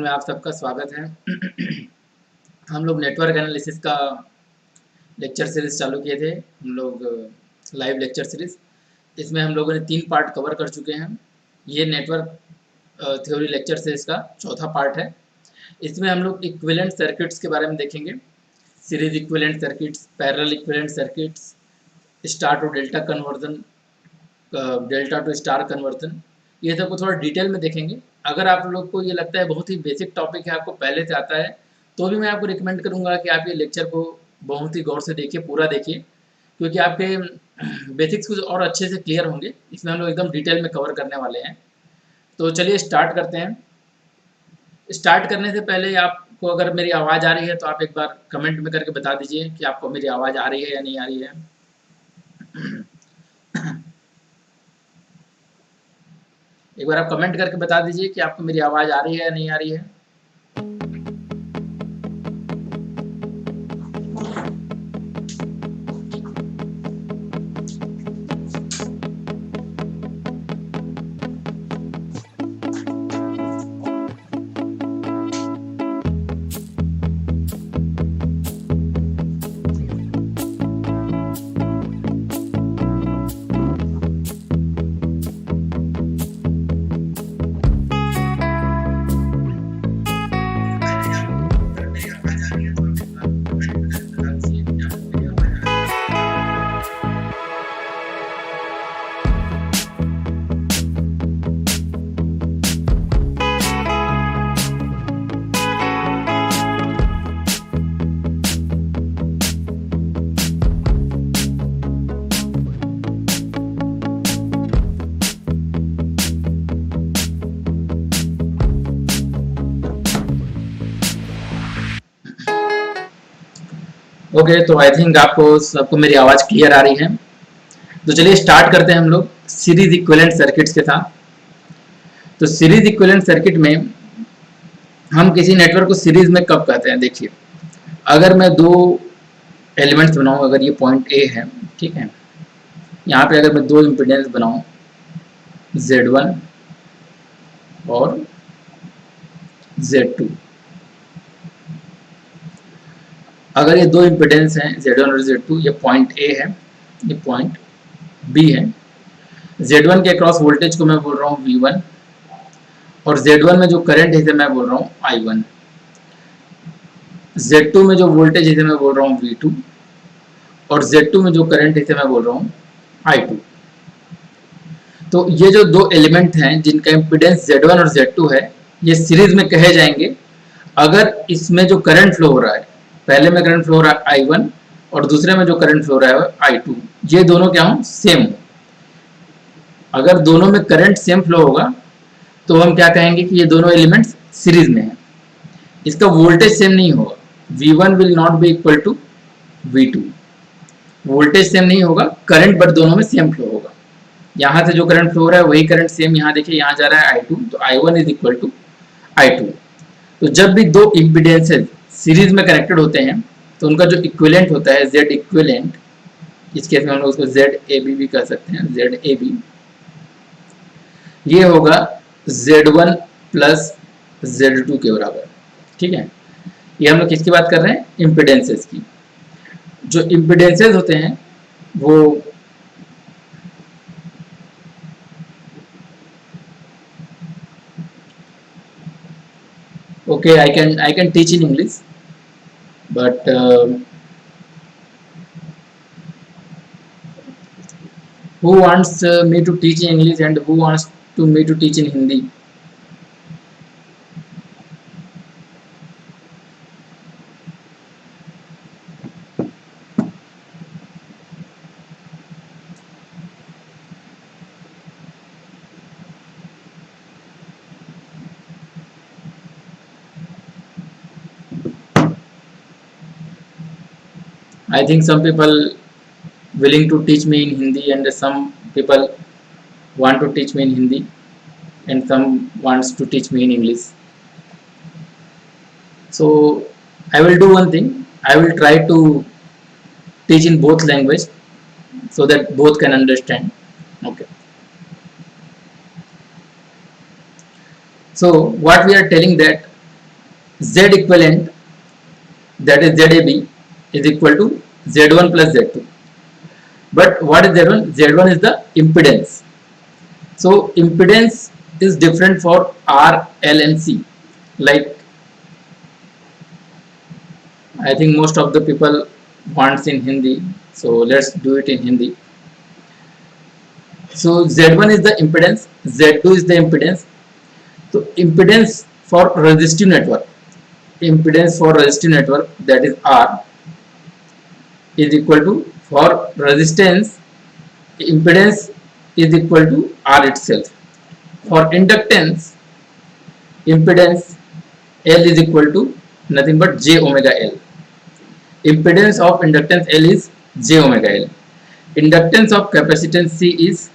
में आप सबका स्वागत है। हम लोग नेटवर्क एनालिसिस का लेक्चर सीरीज चालू किए थे, हम लोग लाइव लेक्चर सीरीज। इसमें हम लोगों ने 3 पार्ट कवर कर चुके हैं। ये नेटवर्क थ्योरी लेक्चर सीरीज का चौथा पार्ट है। इसमें हम लोग इक्विवेलेंट सर्किट्स के बारे में देखेंगे, series equivalent circuits, parallel equivalent circuits, star to delta conversion, delta to star conversion, ये सबको थोड़ा डिटेल में देखेंगे। अगर आप लोग को ये लगता है बहुत ही बेसिक टॉपिक है, आपको पहले से आता है, तो भी मैं आपको रिकमेंड करूंगा कि आप ये लेक्चर को बहुत ही गौर से देखिए, पूरा देखिए, क्योंकि आपके बेसिक्स कुछ और अच्छे से क्लियर होंगे। इसमें हम लोग एकदम डिटेल में कवर करने वाले हैं। तो चलिए स्टार्ट करते हैं। स्टार्ट करने से पहले आपको अगर मेरी आवाज़ आ रही है तो आप एक बार कमेंट में करके बता दीजिए कि आपको मेरी आवाज़ आ रही है या नहीं आ रही है। एक बार आप कमेंट करके बता दीजिए कि आपको मेरी आवाज़ आ रही है या नहीं आ रही है। ओके, तो आई थिंक आपको सबको मेरी आवाज़ क्लियर आ रही है। तो चलिए स्टार्ट करते हैं हम लोग सीरीज इक्विवेलेंट सर्किट्स के साथ। तो सीरीज इक्विवेलेंट सर्किट में हम किसी नेटवर्क को सीरीज में कब कहते हैं, देखिए, अगर मैं दो एलिमेंट्स बनाऊं, अगर ये पॉइंट ए है, ठीक है, यहाँ पे अगर मैं दो इम्पीडेंस बनाऊं Z1 और Z2, अगर ये दो इम्पीडेंस हैं Z1 और Z2, ये पॉइंट ए है, ये पॉइंट बी है। Z1 के अक्रॉस वोल्टेज को मैं बोल रहा हूँ V1 और Z1 में जो करंट है इसे मैं बोल रहा हूँ I1। Z2 में जो वोल्टेज है इसे मैं बोल रहा हूँ V2 और Z2 में जो करंट है इसे मैं बोल रहा हूँ I2। तो ये जो दो एलिमेंट हैं जिनका इम्पीडेंस Z1 और Z2 है, ये सीरीज में कहे जाएंगे अगर इसमें जो करंट फ्लो हो रहा है, पहले में करंट फ्लो हो रहा है I1 और दूसरे में जो करंट फ्लो हो रहा है I2, ये दोनों क्या हो, सेम। अगर दोनों में करंट सेम फ्लो होगा तो हम क्या कहेंगे कि ये दोनों एलिमेंट्स सीरीज में हैं। इसका वोल्टेज सेम नहीं होगा, V1 will not be equal to V2, voltage same नहीं होगा, करंट बट दोनों में सेम फ्लो होगा। यहाँ से जो करंट फ्लो हो रहा है वही करंट सेम यहाँ देखिए यहाँ जा रहा है I2, तो I1 is equal to I2। तो जब भी दो इम्पीडेंसेस सीरीज में कनेक्टेड होते हैं तो उनका जो इक्विवेलेंट होता है Z इक्विवेलेंट, इस केस में हम लोग उसको ZAB भी कह सकते हैं, ZAB, ये होगा Z1 प्लस Z2 के बराबर, ठीक है। ये हम लोग किसकी बात कर रहे हैं, इम्पीडेंसेस की। जो इम्पीडेंसेस होते हैं वो okay, I can teach in English, but who wants me to teach in English and who wants to me to teach in Hindi? I think some people willing to teach me in Hindi and some people want to teach me in Hindi and some wants to teach me in English. So I will do one thing, I will try to teach in both language so that both can understand. Okay. So what we are telling that Z equivalent, that is ZAB, is equal to Z1 plus Z2. But what is Z1? Z1 is the impedance. So impedance is different for R, L and C. Like I think most of the people wants in Hindi, so let's do it in Hindi. So Z1 is the impedance, Z2 is the impedance. So impedance for resistive network, that is R, is equal to, for resistance impedance is equal to R itself. For inductance impedance L is equal to nothing but J omega L. Impedance of inductance L is J omega L. Inductance of capacitance C is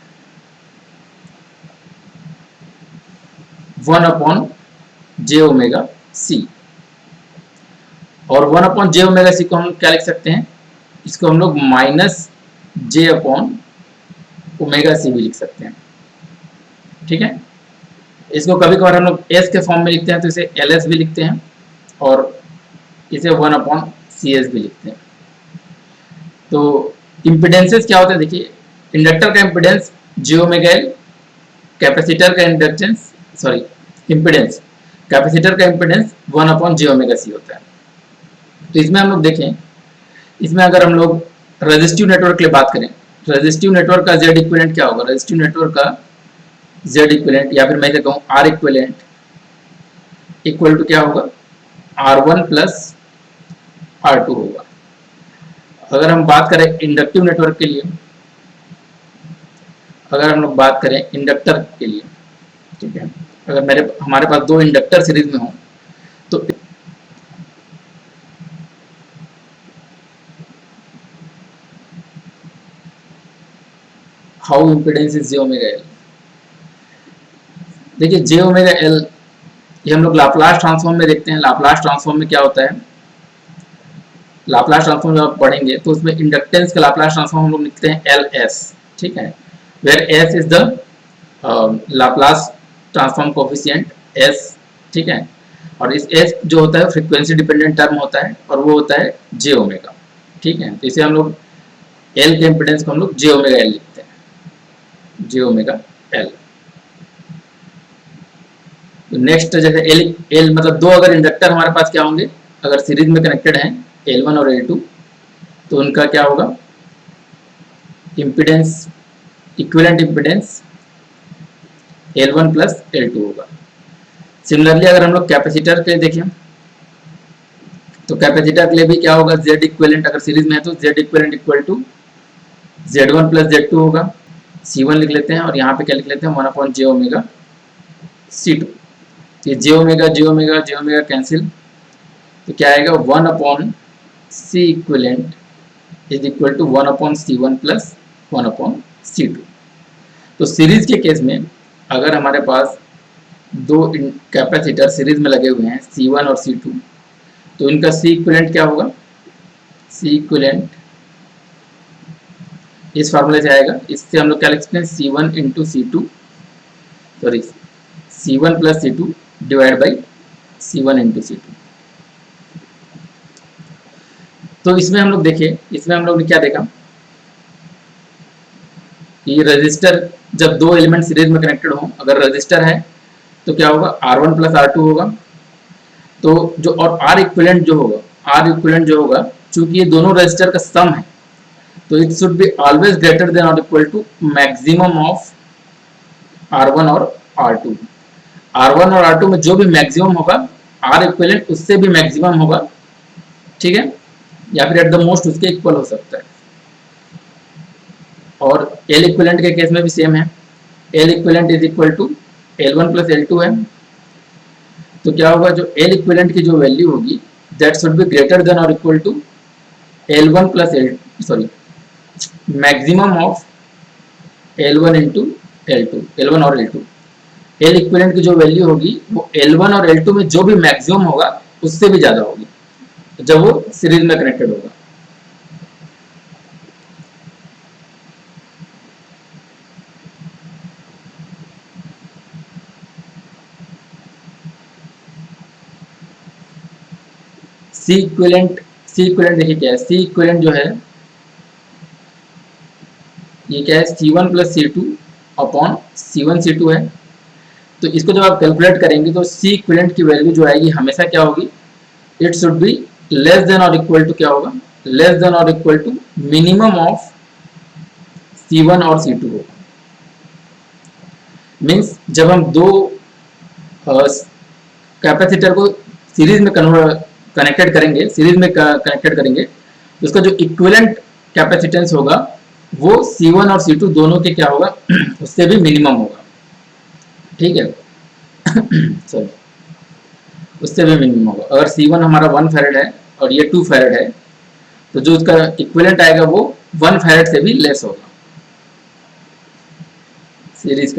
1 upon J omega C. और 1 upon J omega C को हम क्या लिख सकते हैं, इसको हम लोग minus J upon omega C भी लिख सकते हैं. ठीक है, इसको कभी कभार हम लोग S के फॉर्म में लिखते हैं तो इसे LS भी लिखते हैं और इसे 1 अपॉन CS भी लिखते हैं. तो इम्पिडेंसेस क्या होता है, देखिए इंडक्टर का impedance J omega L, capacitor का इंडक्टेंस इम्पिडेंस, कैपेसिटर का impedance 1 upon J omega C होता है. तो इसमें हम लोग देखें, इसमें अगर हम लोग रेजिस्टिव नेटवर्क के लिए बात करें, रेजिस्टिव नेटवर्क का Z इक्विवेलेंट क्या होगा, रेजिस्टिव नेटवर्क का Z इक्विवेलेंट या फिर मैं इसे कहूँ R इक्विवेलेंट इक्वल टू क्या होगा, R1 प्लस R2 होगा. अगर हम बात करें इंडक्टिव नेटवर्क के लिए, अगर हम लोग बात करें इंडक्टर के लिए, ठीक है, अगर हमारे पास दो इंडक्टर सीरीज में हो तो how impedance is J omega L. देखिए J ओमेगा L ये हम लोग लाप्लास ट्रांसफॉर्म में देखते हैं. लाप्लास ट्रांसफॉर्म में क्या होता है, लाप्लास ट्रांसफॉर्म जब आप पढ़ेंगे तो उसमें इंडक्टेंस का लाप्लास ट्रांसफॉर्म हम लोग लिखते हैं LS. ठीक है, where S is the Laplace transform coefficient S. ठीक है, और इस S जो होता है फ्रीक्वेंसी डिपेंडेंट टर्म होता है और वो होता है J ओमेगा. ठीक है, तो इसे हम लोग L के इम्पिडेंस को हम लोग J ओमेगा L लिखते हैं, J ओमेगा L. नेक्स्ट जैसे L मतलब दो अगर इंडक्टर हमारे पास क्या होंगे, अगर सीरीज में कनेक्टेड हैं L1 और L2, तो उनका क्या होगा, impedance, equivalent impedance L1 plus L2 होगा. सिमिलरली अगर हम लोग कैपेसिटर के लिए देखें तो कैपेसिटर के लिए भी क्या होगा, Z इक्विवेलेंट अगर सीरीज में है तो Z equivalent equal to Z1 plus Z2 होगा. C1 लिख लेते हैं और यहाँ पे क्या लिख लेते हैं, 1 अपॉन J ओमेगा C2. ये J ओमेगा कैंसिल, तो क्या आएगा, 1 upon C equivalent is equal to 1 upon C1 plus 1 upon C2. तो सीरीज के केस में अगर हमारे पास दो कैपेसिटर सीरीज में लगे हुए हैं C1 और C2, तो इनका C इक्विवेलेंट क्या होगा, C इक्विवेलेंट इस फार्मूले से आएगा. इससे हम लोग क्या लिख सकते हैं, C1 into C2 sorry C1 plus C2 divide by C1 into C2. तो इसमें हम लोग देखिए, इसमें हम लोग ने क्या देखा कि रेजिस्टर जब दो एलिमेंट सीरीज में कनेक्टेड हो, अगर रेजिस्टर है तो क्या होगा, R1 प्लस R2 होगा. तो जो और R इक्विवेलेंट जो होगा, चूंकि ये दोनों रेजिस्टर का सम है तो it should be always greater than और equal to maximum of R1 और R2. R1 और R2 में जो भी मैक्सिमम होगा R इक्विवेलेंट उससे भी मैक्सिमम होगा. ठीक है, या फिर एट द मोस्ट उसके इक्वल हो सकता है. और L इक्विवेलेंट के केस में भी सेम है, L equivalent is equal to L1 plus L2 है. तो क्या होगा, जो L इक्विवेलेंट की जो वैल्यू होगी that should be greater than और equal to L1 plus maximum of L1 into L2, L1 और L2. L इक्विवेलेंट की जो वैल्यू होगी वो L1 और L2 में जो भी मैक्सिमम होगा उससे भी ज्यादा होगी जब वो सीरीज में कनेक्टेड होगा. सी इक्विलेंट देखिए क्या है, सी इक्विलेंट जो है ये क्या है, C1 plus C2 upon C1 C2 है। तो इसको जब आप कैलकुलेट करेंगे तो सी इक्विलेंट की वैल्यू जो आएगी हमेशा क्या होगी, it should be less than और इक्वल टू क्या होगा, लेस देन और equal to minimum of C1 और C2 होगा। मीन्स जब हम दो कैपेसिटर को सीरीज में कनेक्टेड करेंगे, सीरीज में कनेक्टेड करेंगे, तो उसका जो इक्विवेलेंट कैपेसिटेंस होगा वो C1 और C2 दोनों के क्या होगा उससे भी मिनिमम होगा, ठीक है सॉरी उससे भी मिनिमम होगा। अगर C1 हमारा 1 फैरेड है और ये 2 फैरेड है तो जो उसका इक्विवेलेंट आएगा वो 1 फैरेड से भी लेस होगा सीरीज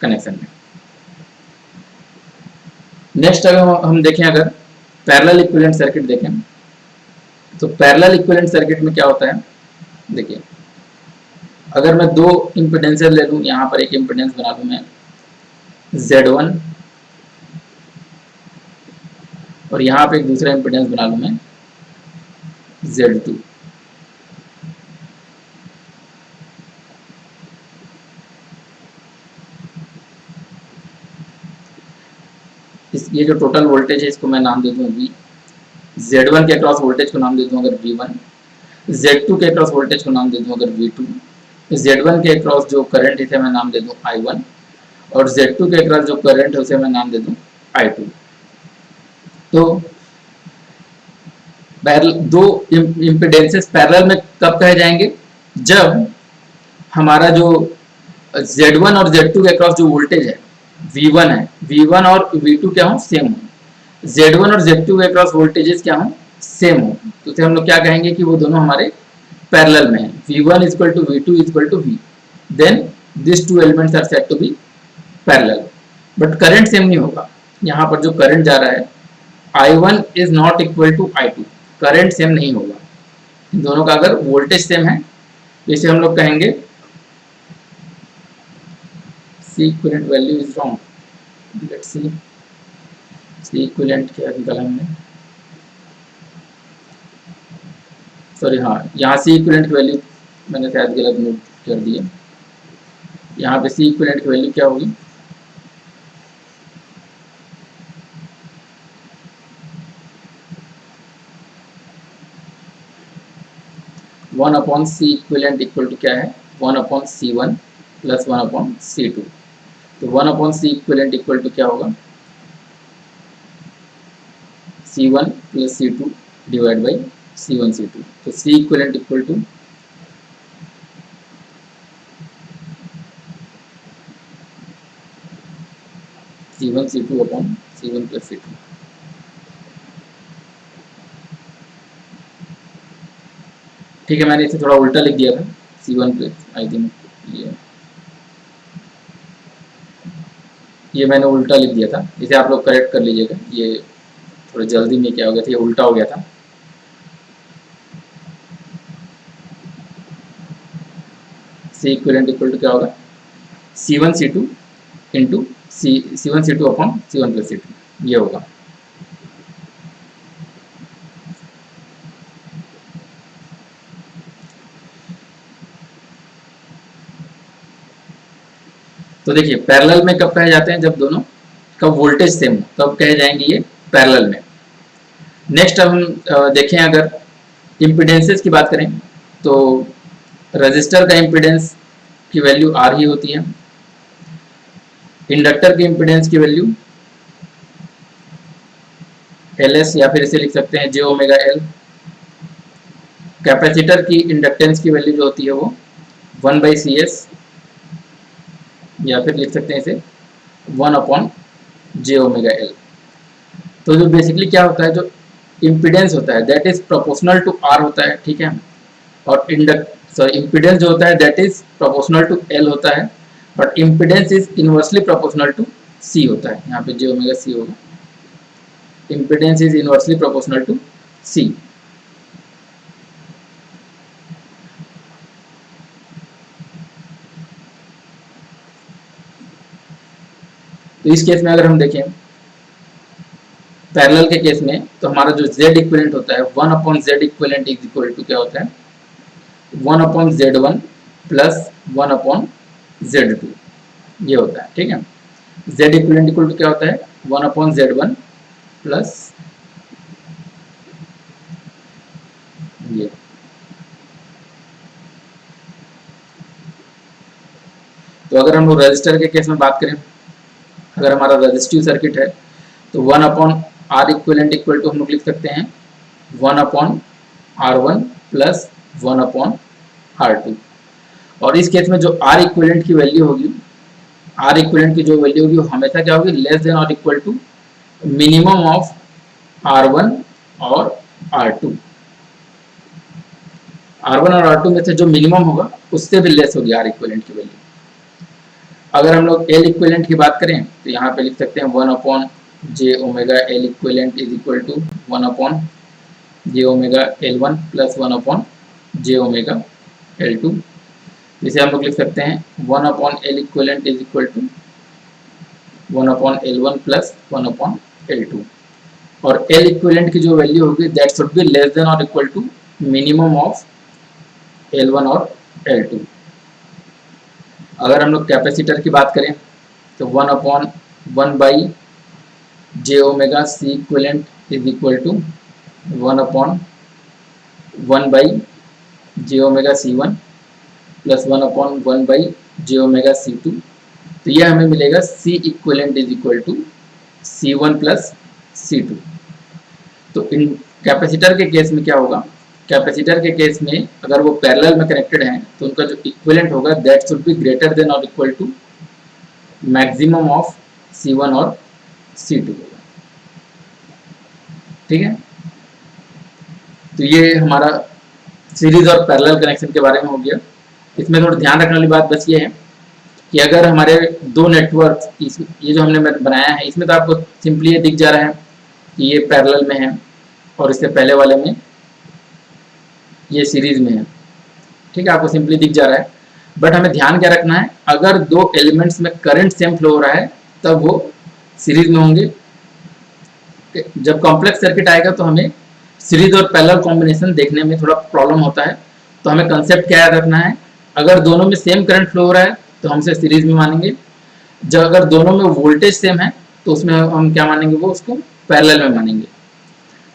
कनेक्शन में। नेक्स्ट अगर हम देखें, अगर पैरेलल इक्विवेलेंट सर्किट देखें तो पैरेलल इक्विवेलेंट सर्किट में क्या होता है, देखिए अगर मैं दो इम्पीडेंसेस ले लूं, यहाँ पर एक इम्पीडेंस बना लूं मैं Z1 और यहाँ पे एक दूसरा इम्पीडेंस बना लूं मैं Z2। ये जो टोटल वोल्टेज है इसको मैं नाम दे दूं V, Z1 के अक्रॉस वोल्टेज को नाम दे दूं अगर V1, Z2 के अक्रॉस वोल्टेज को नाम दे दूं अगर V2, Z1 के अक्रॉस जो करंट इसे मैं नाम दे दूं I1 और Z2 के अक्रॉस जो करंट है उसे मैं नाम दे दूं I2। तो दो इम्पीडेंसेस पैरेलल में कब कहे जाएंगे, जब हमारा जो Z1 और Z2 के अक्रॉस जो वोल्टेज है V1 है, V1 और V2 क्या हो, सेम हो, Z1 और Z2 के अक्रॉस वोल्टेजेस क्या हो, सेम हो, तो उसे हम लोग क्या कहेंगे कि वो दोनों हमारे पैरेलल में है। V1 equal to V2 equal to V, then this two elements are said to be parallel. But current same नहीं होगा, यहाँ पर जो करंट जा रहा है I1 is not equal to I2, current same नहीं होगा। इन दोनों का अगर वोल्टेज सेम है तो इसे हम लोग कहेंगे C equivalent value is wrong, let's see C equivalent क्या निकाला हमने, सॉरी हाँ यहाँ C equivalent की वैल्यू मैंने शायद गलत नोट कर दिया, यहाँ पे C equivalent की वैल्यू क्या होगी, one upon C equivalent equal to क्या है, 1 upon C1 plus 1 upon C2। तो 1 upon C equivalent equal to क्या होगा, C1 plus C2 divide by C1 C2। तो C equivalent equal to C1 C2 upon C1 plus C2। ठीक है, मैंने इसे थोड़ा उल्टा लिख दिया था, C1 प्लस आई थिंक ये मैंने उल्टा लिख दिया था, इसे आप लोग करेक्ट कर लीजिएगा, ये थोड़ा जल्दी में क्या हो गया था, ये उल्टा हो गया था। C इक्विवेलेंट इक्वल टू क्या होगा, C1 C2 into C1 C2 upon C1 plus C2, ये होगा। तो देखिए पैरेलल में कब कहे जाते हैं, जब दोनों का वोल्टेज सेम हो तब कहे जाएंगे ये पैरेलल में। नेक्स्ट अब हम देखें, अगर इम्पीडेंसेस की बात करें तो रजिस्टर का इम्पीडेंस की वैल्यू R ही होती है, इंडक्टर की इम्पीडेंस की वैल्यू LS या फिर इसे लिख सकते हैं j ओमेगा L, कैपेसिटर की इंडक्टेंस की वैल्यू जो होती है वो 1 बाई CS या फिर लिख सकते हैं इसे 1 अपॉन j ओमेगा L। तो जो बेसिकली क्या होता है, जो इम्पीडेंस होता है that is proportional to R होता है, ठीक है, और इम्पीडेंस जो होता है that is proportional to L होता है, but impedance is inversely proportional to C होता है, यहाँ पे j ओमेगा C होगा, impedance is inversely proportional to C। तो इस केस में अगर हम देखें पैरेलल के केस में तो हमारा जो z इक्विवेलेंट होता है 1/z equivalent is equal to क्या होता है 1/z1 प्लस 1/z2 ये होता है। ठीक है, z इक्विवेलेंट इक्वल टू क्या होता है 1/z1 प्लस ये। तो अगर हम लोग रजिस्टर के केस में बात करें, अगर हमारा रजिस्टिव सर्किट है तो 1/R इक्विवेलेंट इक्वल टू हम लोग लिख सकते हैं 1/R1 प्लस 1/R2। और इस केस में जो R इक्विवेलेंट की वैल्यू होगी, R इक्विवेलेंट की जो वैल्यू होगी वो हमेशा क्या होगी लेस देन और equal to minimum of R1 और R2। R1 और R2 में से जो मिनिमम होगा उससे भी लेस होगी R इक्विवेलेंट की वैल्यू। अगर हम लोग L इक्विवेलेंट की बात करें तो यहाँ पे लिख सकते हैं 1/j omega L equivalent is equal to 1/j omega L1 plus 1/j omega L2। जिसे हम लोग लिख सकते हैं 1/L equivalent is equal to 1/L1 plus 1/L2। और L इक्विवेलेंट की जो वैल्यू होगी that should be less than और equal to minimum of L1 और L2। अगर हम लोग कैपेसिटर की बात करें तो 1/1/j omega C equivalent is equal to 1/1/j omega C1 plus 1/1/j omega C2। तो ये हमें मिलेगा C equivalent is equal to C1 plus C2। तो इन कैपेसिटर के केस में क्या होगा, कैपेसिटर के केस में अगर वो पैरेलल में कनेक्टेड हैं तो उनका जो इक्विवेलेंट होगा that should be greater than और equal to maximum of C1 और C2 होगा। ठीक है, तो ये हमारा सीरीज और पैरेलल कनेक्शन के बारे में हो गया। इसमें थोड़ा ध्यान रखने वाली बात बस ये है कि अगर हमारे दो नेटवर्क ये जो हमने बनाया है इसमें तो आपको सिंपली ये दिख जा रहा है कि ये पैरेलल में है और इससे पहले वाले में ये सीरीज में है। ठीक है, आपको सिंपली दिख जा रहा है, बट हमें ध्यान क्या रखना है, अगर दो एलिमेंट्स में करंट सेम फ्लो हो रहा है तब वो सीरीज में होंगे। जब कॉम्प्लेक्स सर्किट आएगा तो हमें सीरीज और पैरेलल कॉम्बिनेशन देखने में थोड़ा प्रॉब्लम होता है। तो हमें कंसेप्ट क्या याद रखना है, अगर दोनों में सेम करंट फ्लो हो रहा है तो हम उसे सीरीज में मानेंगे। जब अगर दोनों में वोल्टेज सेम है तो उसमें हम क्या मानेंगे, वो उसको पैरेलल में मानेंगे।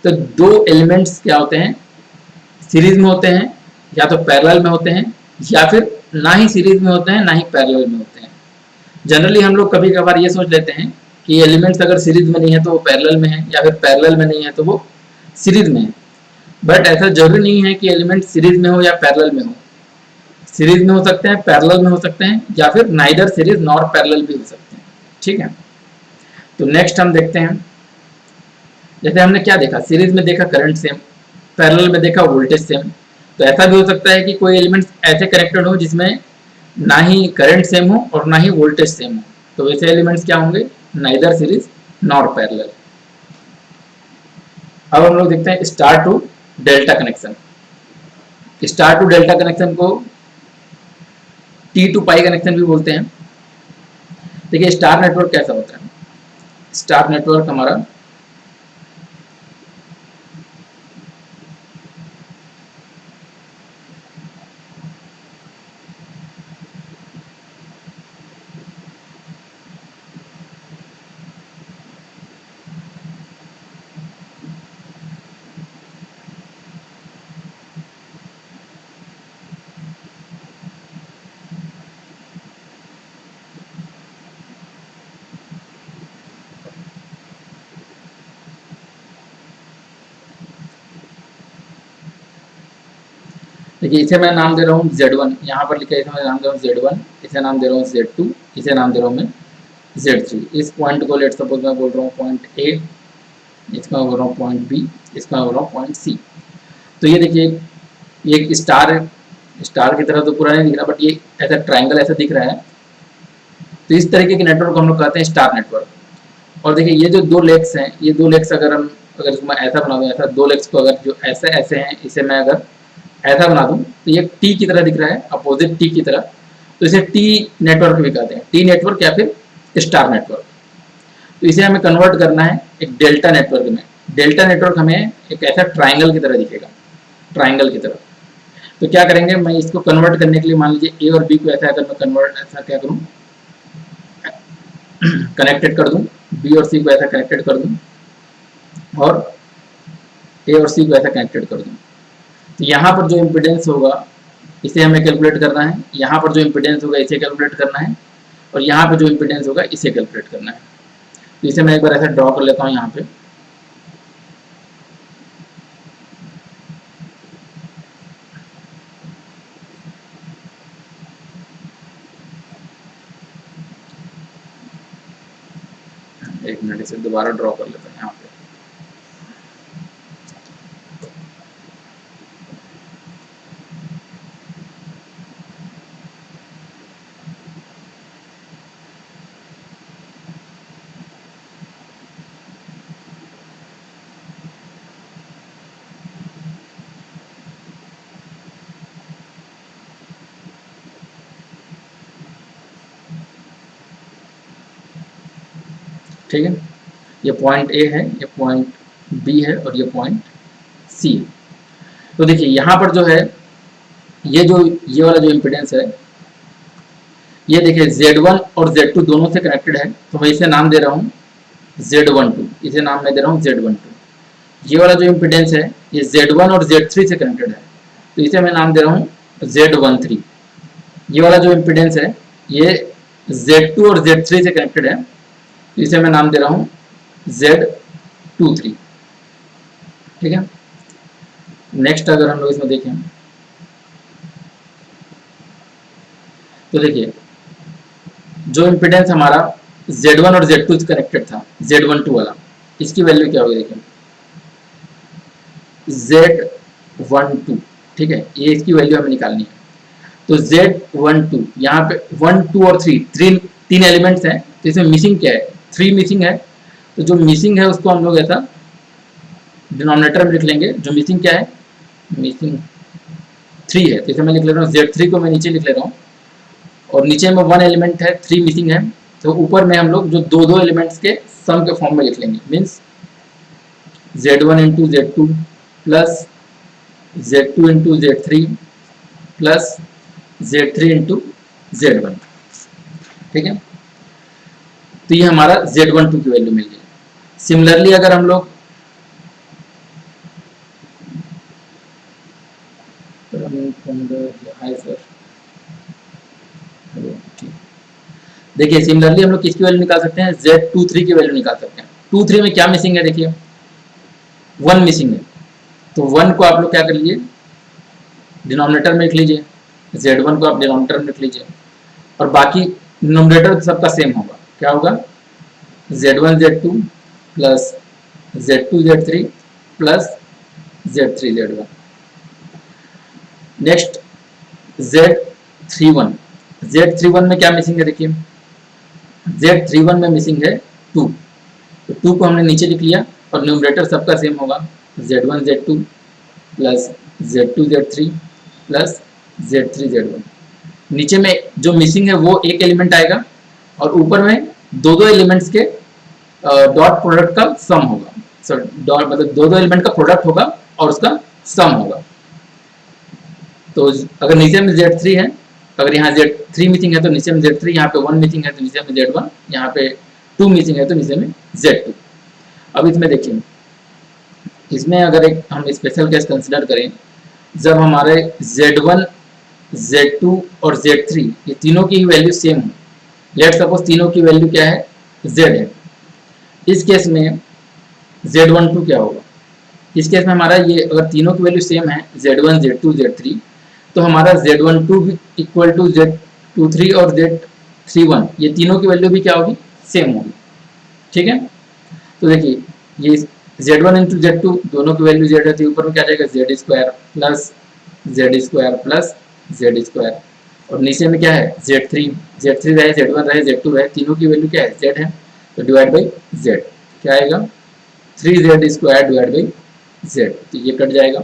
तो दो एलिमेंट्स क्या होते हैं, सीरीज में होते हैं या तो पैरेलल में होते हैं या फिर ना ही सीरीज में होते हैं ना ही पैरेलल में होते हैं। जनरली हम लोग कभी कभार ये सोच लेते हैं कि एलिमेंट्स अगर सीरीज में नहीं है तो वो पैरेलल में है या फिर पैरेलल में नहीं है तो वो सीरीज में है, बट ऐसा जरूरी नहीं है कि एलिमेंट सीरीज में हो या पैरेलल में हो। सीरीज में हो सकते हैं, पैरेलल में हो सकते हैं या फिर नाइदर सीरीज नॉर पैरेलल भी हो सकते हैं। ठीक है, तो नेक्स्ट हम देखते हैं, जैसे हमने क्या देखा, सीरीज में देखा करंट सेम, पैरेलल में देखा वोल्टेज सेम। तो ऐसा भी हो सकता है कि कोई एलिमेंट्स ऐसे कनेक्टेड हो जिसमें ना ही करंट सेम हो और ना ही वोल्टेज सेम हो, तो वैसे एलिमेंट्स क्या होंगे, नाइदर सीरीज नॉर पैरेलल। अब हम लोग देखते हैं star to delta connection. Star to delta connection को T टू पाई कनेक्शन भी बोलते हैं। देखिए स्टार नेटवर्क कैसा होता है, स्टार नेटवर्क हमारा देखिए इसे मैं नाम दे रहा हूँ Z1, यहाँ पर लिखा है इसे मैं नाम दे रहा हूँ Z1, इसे नाम दे रहा हूँ Z2, इसे नाम दे रहा हूँ मैं Z3। इस पॉइंट को लेट सपोज मैं बोल रहा हूँ पॉइंट A, इसका मैं बोल रहा हूँ पॉइंट B, इसका मैं बोल रहा हूँ पॉइंट C। तो ये देखिए एक स्टार की तरह तो पूरा नहीं दिख रहा, बट ये ऐसा ट्राइंगल ऐसा दिख रहा है। तो इस तरीके के नेटवर्क को हम लोग कहते हैं स्टार नेटवर्क। और देखिए ये जो दो लेग्स हैं, ये दो लेग्स अगर मैं ऐसा बना दूँ, ऐसा दो लेग्स को अगर जो ऐसे ऐसे हैं, इसे मैं अगर ऐसा बना दूं तो ये टी की तरह दिख रहा है, अपोजिट टी की तरह, तो इसे टी नेटवर्क भी कहते हैं, टी नेटवर्क या फिर स्टार नेटवर्क। तो इसे हमें कन्वर्ट करना है एक डेल्टा नेटवर्क में। डेल्टा नेटवर्क हमें एक ऐसा ट्राइंगल की तरह दिखेगा, ट्राइंगल की तरह। तो क्या करेंगे, मैं इसको कन्वर्ट करने के लिए मान लीजिए ए और बी को ऐसा अगर मैं कन्वर्ट ऐसा क्या करूं, कनेक्टेड कर दूं, बी और सी को ऐसा कनेक्टेड कर दूं और ए और सी को ऐसा कनेक्टेड कर दूं। तो यहाँ पर जो इम्पिडेंस होगा इसे हमें कैलकुलेट करना है, यहाँ पर जो इम्पिडेंस होगा इसे कैलकुलेट करना है, और यहाँ पर जो इम्पिडेंस होगा इसे कैलकुलेट करना है। तो इसे मैं एक बार ऐसा ड्रॉ कर लेता हूँ यहाँ पे। एक मिनट इसे दोबारा ड्रॉ कर लेते हैं यहाँ पे। ठीक है, ये पॉइंट ए है, ये पॉइंट बी है और ये पॉइंट सी है। तो देखिए यहाँ पर जो है ये वाला जो इम्पिडेंस है, ये देखिए Z1 और Z2 दोनों से कनेक्टेड है, तो मैं इसे नाम दे रहा हूँ Z12, इसे नाम मैं दे रहा हूँ Z12। ये वाला जो इम्पिडेंस है ये Z1 और Z3 से कनेक्टेड है, तो इसे मैं नाम दे रहा हूँ Z13। ये वाला जो इम्पिडेंस है ये Z2 और Z3 से कनेक्टेड है, तो इसे मैं नाम दे रहा हूँ Z23। ठीक है, नेक्स्ट अगर हम लोग इसमें देखें तो देखिए जो इम्पिडेंस हमारा Z1 और Z2 से कनेक्टेड था, Z12 वाला, इसकी वैल्यू क्या होगी देखिए Z12। ठीक है, ये इसकी वैल्यू हमें निकालनी है। तो Z12 यहाँ पे 1, 2 और 3 तीन एलिमेंट्स हैं, तो इसमें मिसिंग क्या है, 3 मिसिंग है। तो जो मिसिंग है उसको हम लोग ऐसा डिनोमिनेटर में लिख लेंगे। जो मिसिंग क्या है, मिसिंग 3 है, तो इसे मैं लिख ले रहा हूँ Z3 को मैं नीचे लिख ले रहा हूँ, और नीचे में 1 एलिमेंट है, 3 मिसिंग है, तो ऊपर में हम लोग जो दो एलिमेंट्स के सम के फॉर्म में लिख लेंगे। Means Z1 into Z2 plus Z2 into Z3 plus Z3 into Z1। ठीक है, तो ये हमारा Z12 की वैल्यू मिल गई। सिमिलरली अगर हम लोग देखिए सिमिलरली हम लोग किसकी वैल्यू निकाल सकते हैं, Z23 की वैल्यू निकाल सकते हैं। 23 में क्या मिसिंग है, देखिए 1 मिसिंग है, तो 1 को आप लोग क्या कर लीजिए डिनोमिनेटर में लिख लीजिए, Z1 को आप डिनोमिनेटर में लिख लीजिए, और बाकी डिनोमिनेटर सबका सेम होगा। क्या होगा, Z1 Z2 plus Z2 Z3 plus Z3 Z1। Next Z31 में क्या मिसिंग है, देखिए Z31 में मिसिंग है 2, तो 2 को हमने नीचे लिख लिया और न्यूमरेटर सबका सेम होगा, Z1 Z2 plus Z2 Z3 plus Z3 Z1। नीचे में जो मिसिंग है वो एक एलिमेंट आएगा और ऊपर में दो एलिमेंट्स के डॉट प्रोडक्ट का सम होगा। डॉट मतलब दो एलिमेंट का प्रोडक्ट होगा और उसका सम होगा। तो अगर नीचे में Z3 है, अगर यहाँ Z3 मिसिंग है तो नीचे में Z3, यहाँ पे 1 मिसिंग है तो नीचे में Z1, यहाँ पे 2 मिसिंग है तो नीचे में Z2। अब इसमें देखिए, इसमें अगर एक हम स्पेशल केस कंसिडर करें, जब हमारे Z1, Z2 और Z3 ये तीनों की वैल्यू सेम हो, लेट सपोज तीनों की वैल्यू क्या है, Z है, इस केस में Z12 क्या होगा, इस केस में हमारा ये अगर तीनों की वैल्यू सेम है Z1, Z2, Z3, तो हमारा Z12 भी इक्वल टू Z23 और Z31 ये तीनों की वैल्यू भी क्या होगी, सेम होगी। ठीक है, तो देखिए ये Z1 इंटू Z2 दोनों की वैल्यू Z है, तो ऊपर में क्या जाएगा Z square plus Z square, और नीचे में क्या है Z3 रहे, Z1 रहे, Z2 रहे, तीनों की वैल्यू क्या है Z है, तो डिवाइड बाई Z क्या आएगा 3Z square divide by Z, तो ये कट जाएगा,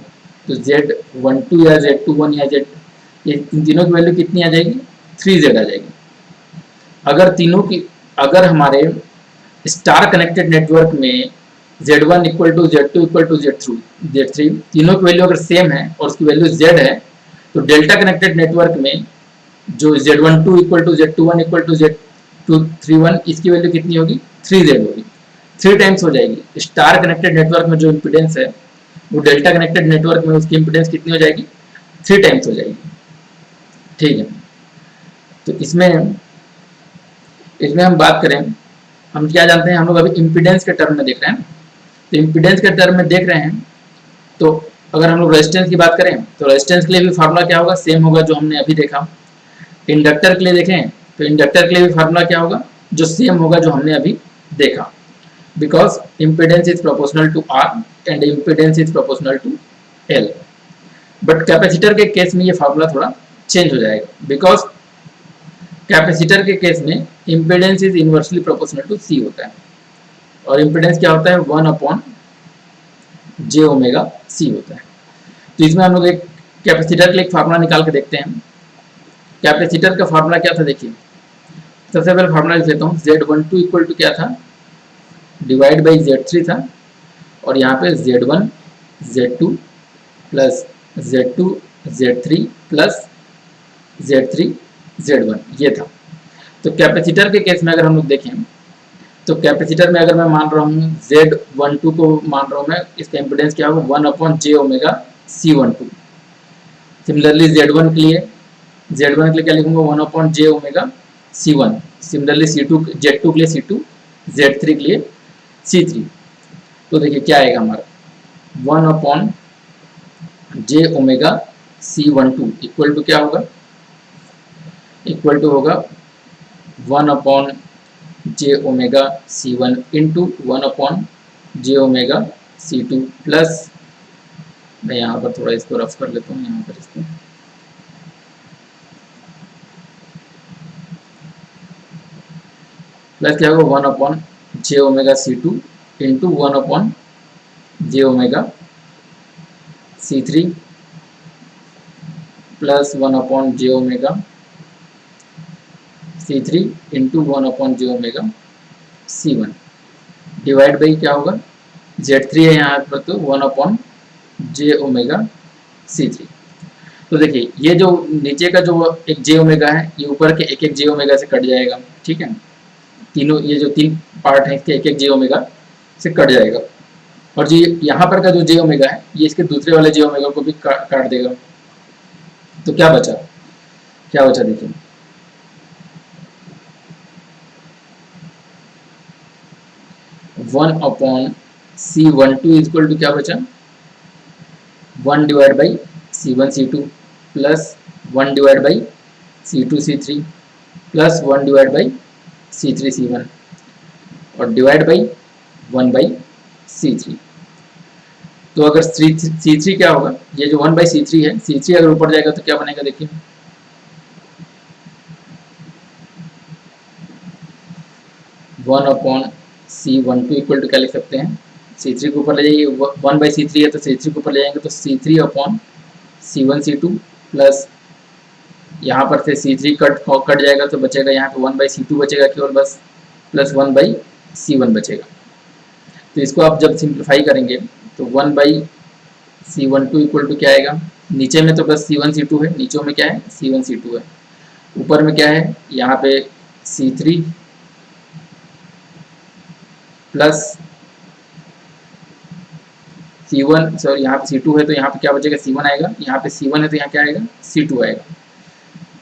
तो Z12 या Z21 या Z ये इन तीनों की वैल्यू कितनी आ जाएगी, 3Z आ जाएगी। अगर हमारे स्टार कनेक्टेड नेटवर्क में Z1 equal to Z2 equal to Z3 तीनों की वैल्यू अगर सेम है और उसकी वैल्यू Z है, तो डेल्टा कनेक्टेड नेटवर्क में जो Z12 equal to Z21 equal to Z231 इसकी वैल्यू कितनी होगी, 3Z होगी, 3 टाइम्स हो जाएगी। स्टार कनेक्टेड नेटवर्क में जो इम्पिडेंस है वो डेल्टा कनेक्टेड नेटवर्क में उसकी इम्पिडेंस कितनी हो जाएगी, 3 टाइम्स हो जाएगी। ठीक है, तो इसमें हम बात करें, हम क्या जानते हैं, हम लोग अभी इम्पिडेंस के टर्म में देख रहे हैं। तो इम्पिडेंस के टर्म में देख रहे हैं, तो अगर हम लोग रेजिस्टेंस की बात करें तो रेजिस्टेंस के लिए भी फार्मूला क्या होगा, सेम होगा जो हमने अभी देखा। इंडक्टर के लिए देखें तो इंडक्टर के लिए भी फार्मूला क्या होगा, जो सेम होगा जो हमने अभी देखा, because impedance is proportional to R and impedance is proportional to L. But capacitor के केस में ये फार्मूला थोड़ा चेंज हो जाएगा, बिकॉज कैपेसिटर के केस में impedance is inversely proportional to C होता है, और इम्पिडेंस क्या होता है, 1/j ओमेगा सी होता है। तो इसमें हम लोग एक कैपेसिटर के लिए एक फार्मूला निकाल के देखते हैं। कैपेसिटर का फार्मूला क्या था, देखिए सबसे पहले फार्मूला लिख लेता हूँ। Z12 इक्वल टू क्या था, डिवाइड बाई Z3 था, और यहाँ पे Z1 Z2 plus Z2 Z3 plus Z3 Z1 ये था। तो कैपेसिटर के केस में अगर हम लोग देखें तो कैपेसिटर में अगर मैं मान रहा हूँ Z12 को मान रहा हूँ मैं, इसका इम्पिडेंस क्या होगा, 1/j omega C12। Similarly Z1 के लिए क्या लिखूंगा, 1/j omega C1। Similarly Z2 के लिए C2, Z3 के लिए C3। तो देखिए क्या आएगा हमारा, 1/j omega C12 equal to क्या होगा, इक्वल टू होगा 1/j omega C1 into 1/j omega C2 plus, मैं यहाँ पर थोड़ा इसको रफ कर लेता हूँ, यहाँ पर इसको प्लस क्या होगा, 1/j omega C2 into 1/j omega C3 plus 1/j omega C3 into 1/j omega C1 डिवाइड बाई क्या होगा, Z3 है यहाँ पर, तो 1/j ओमेगा C3। तो देखिए ये जो नीचे का जो एक j ओमेगा है, ये ऊपर के एक j ओमेगा से कट जाएगा। ठीक है, तीनों ये जो 3 पार्ट है इसके एक j ओमेगा से कट जाएगा, और जो यहाँ पर का जो j ओमेगा है ये इसके दूसरे वाले j ओमेगा को भी काट देगा। तो क्या बचा देखिए, one upon C12 equal to क्या बचा, 1 divide by C1 C2 plus 1 divide by C2 C3 plus 1 divide by C3 C1 और डिवाइड बाई 1 बाई C3। तो अगर C3 क्या होगा, ये जो 1 बाई C3 है, C3 अगर ऊपर जाएगा तो क्या बनेगा, देखिए 1/C12 इक्वल टू क्या लिख सकते हैं, C3 को ऊपर ले जाइए, 1 बाई C3 है तो C3 को ऊपर ले जाएंगे तो C3/C1 C2 प्लस यहाँ पर से C3 कट जाएगा तो बचेगा यहाँ पे 1 बाई C2 बचेगा केवल बस, प्लस 1 बाई C1 बचेगा। तो इसको आप जब सिंप्लीफाई करेंगे तो 1 बाई C12 इक्वल टू क्या आएगा, नीचे में तो बस C1 C2 है, नीचों में क्या है, C1 C2 है, ऊपर में क्या है, यहाँ पे C3 प्लस C1, सॉरी यहाँ पे C2 है तो यहाँ पे क्या बचेगा, C1 आएगा, यहाँ पे C1 है तो यहाँ क्या आएगा, C2 आएगा।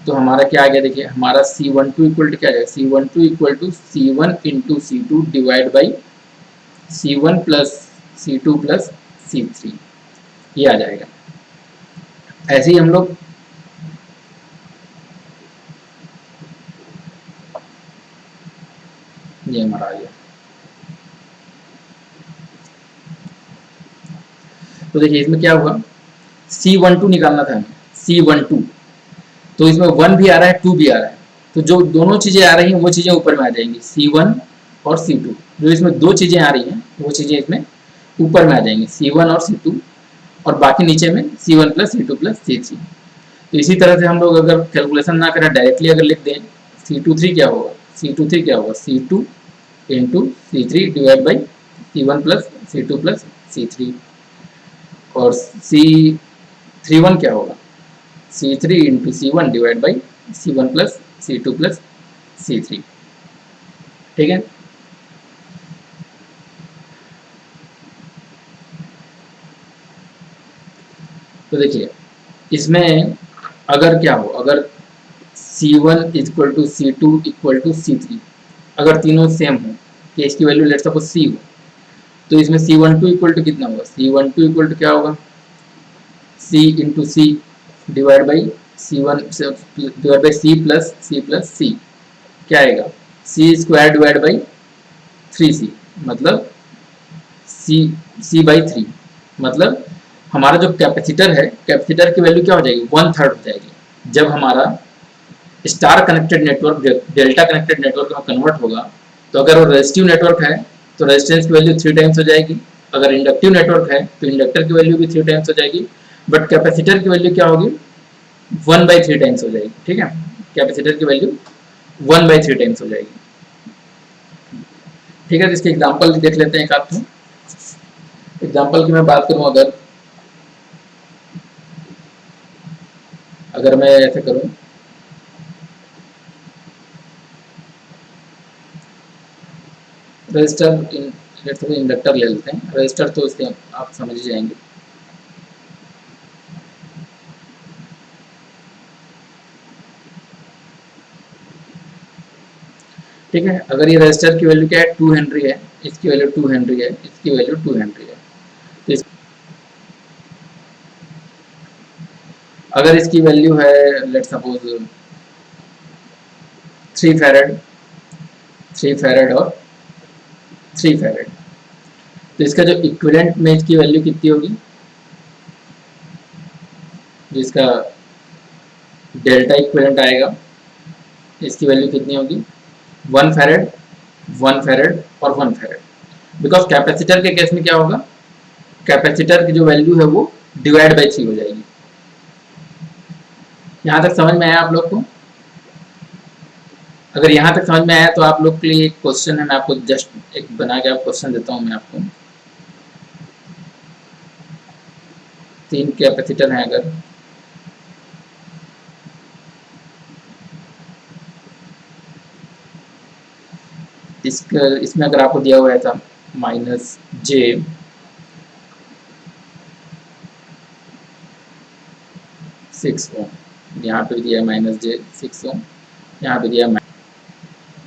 तो हमारा क्या आ गया, देखिए हमारा C12 इक्वल टू क्या आएगा, C12 equal to C1 into C2 divide by C1 plus C2 plus C3, ये आ जाएगा। ऐसे ही हम लोग ये हमारा आ गया। तो देखिए इसमें क्या हुआ, C12 निकालना था हमें, C12 तो इसमें 1 भी आ रहा है 2 भी आ रहा है, तो जो दोनों चीजें आ रही हैं वो चीजें ऊपर में आ जाएंगी, C1 और C2। जो इसमें 2 चीजें आ रही हैं वो चीजें इसमें ऊपर में आ जाएंगी, C1 और C2, और बाकी नीचे में C1 plus C2 plus C3। तो इसी तरह से हम लोग अगर कैलकुलेशन ना करें, डायरेक्टली अगर लिख दें C23 क्या होगा, C23 क्या होगा, C2 into C3 divide by C1 plus C2 plus C3, और C31 क्या होगा, C3 इंटू C1 डिवाइड by C1 plus C2 plus C3। ठीक है, तो देखिए इसमें अगर क्या हो, अगर C1 equal to C2 equal to C3, अगर तीनों सेम हो कि इसकी वैल्यू लेट्स सपोज C हो, तो इसमें C12 इक्वल टू कितना होगा, C12 इक्वल टू क्या होगा, C into C divide by C1 डिवाइड बाई C प्लस C क्या आएगा, C square divide by 3C, मतलब C बाई 3, मतलब हमारा जो कैपेसिटर है, कैपेसिटर की वैल्यू क्या हो जाएगी, 1/3 हो जाएगी। जब हमारा star connected network delta connected network में कन्वर्ट होगा, तो अगर वो रेजिस्टिव नेटवर्क है तो रेजिस्टेंस की वैल्यू 3 टाइम्स हो जाएगी, अगर इंडक्टिव नेटवर्क है तो इंडक्टर की वैल्यू भी 3 टाइम्स हो जाएगी, बट कैपेसिटर की वैल्यू क्या होगी, 1/3 टाइम्स हो जाएगी। ठीक है, कैपेसिटर की वैल्यू 1/3 टाइम्स हो जाएगी। ठीक है, तो इसके एग्जाम्पल देख लेते हैं एक आध। एग्जाम्पल की मैं बात करूं, अगर मैं ऐसे करूं, रजिस्टर इंडक्टर ले लेते हैं, रजिस्टर तो इसके आप समझ ही जाएंगे। ठीक है, अगर ये रजिस्टर की वैल्यू क्या है, 2 हेनरी है, इसकी वैल्यू 2 हेनरी है, इसकी वैल्यू 2 हेनरी है, तो अगर इसकी वैल्यू है लेट सपोज 3 फैरेड, 3 फैरेड और 3 फैरेड, तो इसका जो इक्विवेलेंट में इसकी वैल्यू कितनी होगी, जिसका डेल्टा इक्विवेलेंट आएगा, इसकी वैल्यू कितनी होगी, 1 फैरेड, 1 फैरेड और 1 फैरेड, बिकॉज कैपेसिटर के केस में क्या होगा, कैपेसिटर की जो वैल्यू है वो डिवाइड बाई 3 हो जाएगी। यहाँ तक समझ में आया आप लोग को? अगर यहाँ तक समझ में आया तो आप लोग के लिए एक क्वेश्चन है, मैं आपको जस्ट एक बना के आप क्वेश्चन देता हूँ मैं आपको। 3 कैपेसिटर हैं, अगर इसमें अगर आपको दिया हुआ है था -j 6 ओम, यहाँ पे दिया है -j 6 ओम, यहाँ पे दिया है।